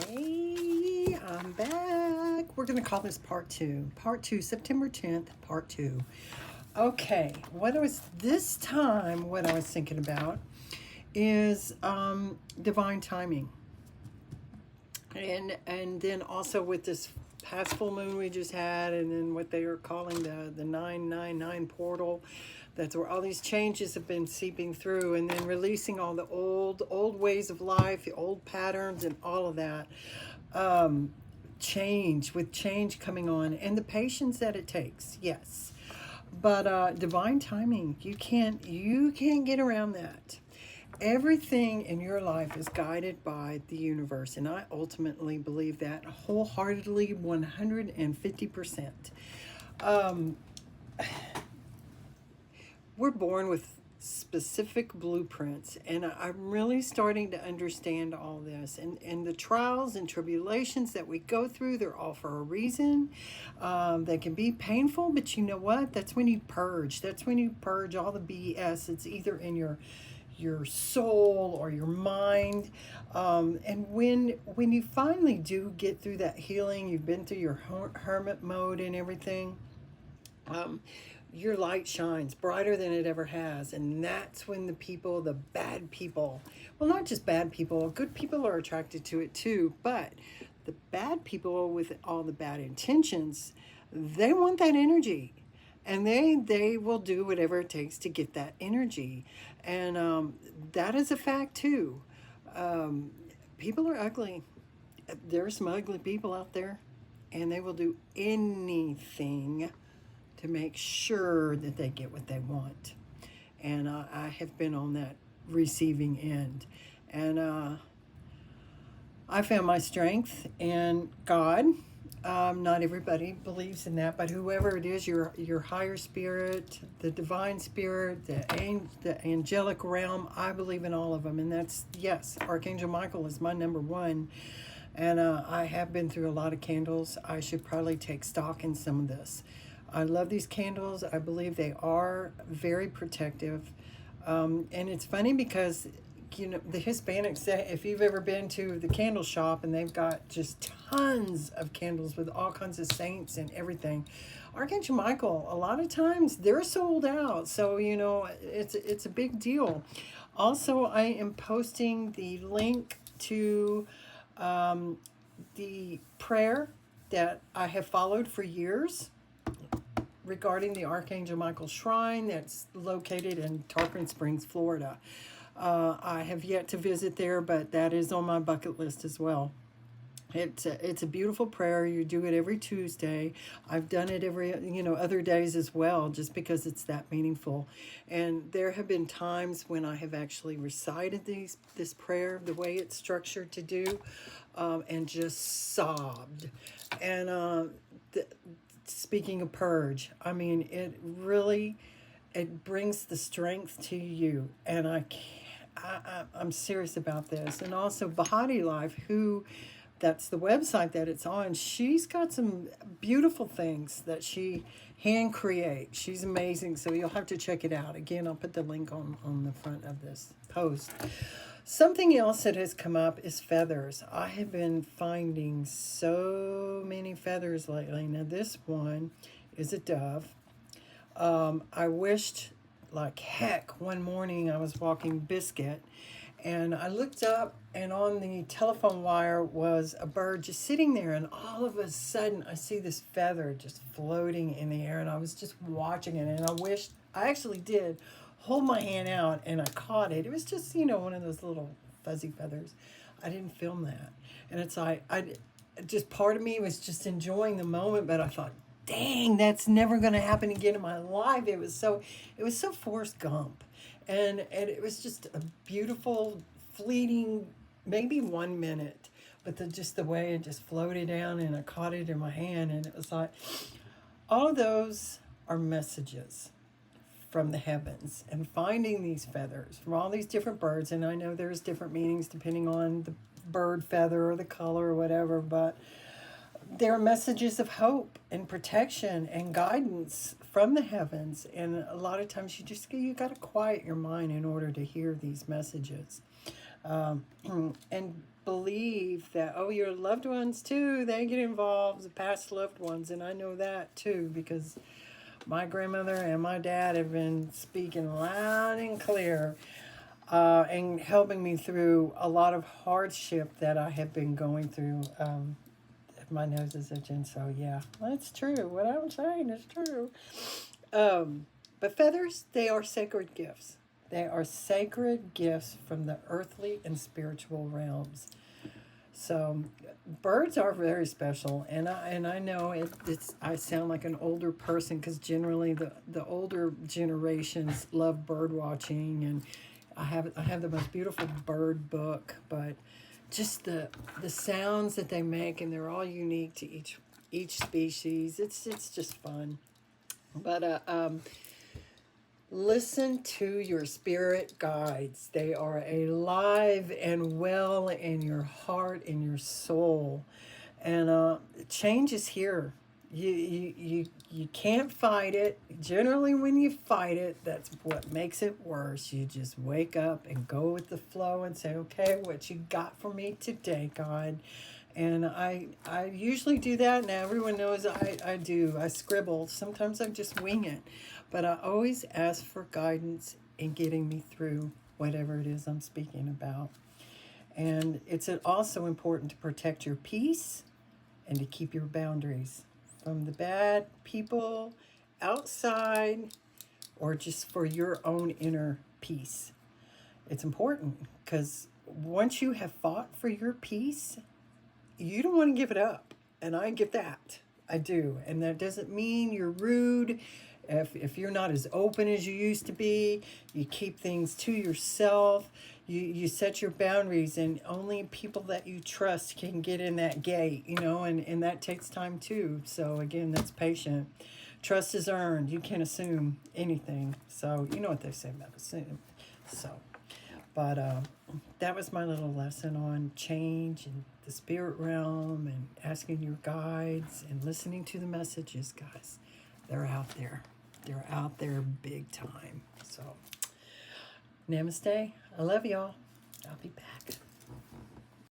Hey, I'm back. We're going to call this part two. Part two, September 10th, part two. Okay, what I was thinking about is divine timing. And then also with this past full moon we just had, and then what they are calling the 999 portal, that's where all these changes have been seeping through, and then releasing all the old ways of life, the old patterns and all of that. Change coming on, and the patience that it takes, yes. But divine timing, you can't get around that. Everything in your life is guided by the universe, and I ultimately believe that wholeheartedly, 150%. Um, we're born with specific blueprints, and I'm really starting to understand all this, and the trials and tribulations that we go through, they're all for a reason. They can be painful, but you know what, that's when you purge all the BS. It's either in your soul or your mind. And when you finally do get through that healing, you've been through your hermit mode and everything, um, your light shines brighter than it ever has. And that's when the bad people, well, not just bad people, good people are attracted to it too, but the bad people with all the bad intentions, they want that energy, and they will do whatever it takes to get that energy. And that is a fact too. um, People are ugly. There are some ugly people out there, and they will do anything to make sure that they get what they want. And I have been on that receiving end. And I found my strength in God. Not everybody believes in that, but whoever it is, your higher spirit, the divine spirit, the angelic realm, I believe in all of them. And that's, yes, Archangel Michael is my number one. And I have been through a lot of candles. I should probably take stock in some of this. I love these candles. I believe they are very protective. And it's funny because, the Hispanics say, if you've ever been to the candle shop and they've got just tons of candles with all kinds of saints and everything, Archangel Michael, a lot of times they're sold out. So, it's a big deal. Also, I am posting the link to the prayer that I have followed for years regarding the Archangel Michael Shrine that's located in Tarpon Springs, Florida. I have yet to visit there, but that is on my bucket list as well. It's a beautiful prayer. You do it every Tuesday. I've done it every other days as well, just because it's that meaningful. And there have been times when I have actually recited this prayer the way it's structured to do, and just sobbed. And speaking of purge, I mean, it brings the strength to you, and I'm serious about this. And also Bahati Life, that's the website that it's on. She's got some beautiful things that she hand creates. She's amazing, so you'll have to check it out. Again, I'll put the link on the front of this post. Something else that has come up is feathers. I have been finding so many feathers lately. Now this one is a dove. I wished like heck one morning I was walking Biscuit, and I looked up, and on the telephone wire was a bird just sitting there, and all of a sudden I see this feather just floating in the air, and I was just watching it, and I actually did hold my hand out and I caught it. It was just, one of those little fuzzy feathers. I didn't film that. And it's like, just part of me was just enjoying the moment, but I thought, dang, that's never going to happen again in my life. It was so Forrest Gump. And it was just a beautiful, fleeting, maybe 1 minute, but just the way it just floated down, and I caught it in my hand, and it was like, all of those are messages from the heavens, and finding these feathers from all these different birds. And I know there's different meanings depending on the bird feather or the color or whatever, but they're messages of hope and protection and guidance from the heavens. And a lot of times you got to quiet your mind in order to hear these messages. And believe that, oh, your loved ones too, they get involved, the past loved ones. And I know that too, because my grandmother and my dad have been speaking loud and clear, and helping me through a lot of hardship that I have been going through. My nose is itching, so yeah, that's true. What I'm saying is true. But feathers, they are sacred gifts. They are sacred gifts from the earthly and spiritual realms. So, birds are very special, and I know it's I sound like an older person because generally the older generations love bird watching, and I have the most beautiful bird book, but just the sounds that they make, and they're all unique to each species. It's just fun, but listen to your spirit guides. They are alive and well in your heart, in your soul. And change is here. You can't fight it. Generally, when you fight it, that's what makes it worse. You just wake up and go with the flow and say, okay, what you got for me today, God? And I usually do that, and everyone knows I do. I scribble. Sometimes I just wing it. But I always ask for guidance in getting me through whatever it is I'm speaking about. And it's also important to protect your peace and to keep your boundaries from the bad people outside, or just for your own inner peace. It's important because once you have fought for your peace, you don't want to give it up. And I get that. I do. And that doesn't mean you're rude. If you're not as open as you used to be, you keep things to yourself. You set your boundaries, and only people that you trust can get in that gate, and that takes time too. So again, that's patient. Trust is earned. You can't assume anything. So you know what they say about assume. So, but that was my little lesson on change and the spirit realm, and asking your guides and listening to the messages, guys. They're out there. They're out there big time. So, namaste. I love y'all. I'll be back.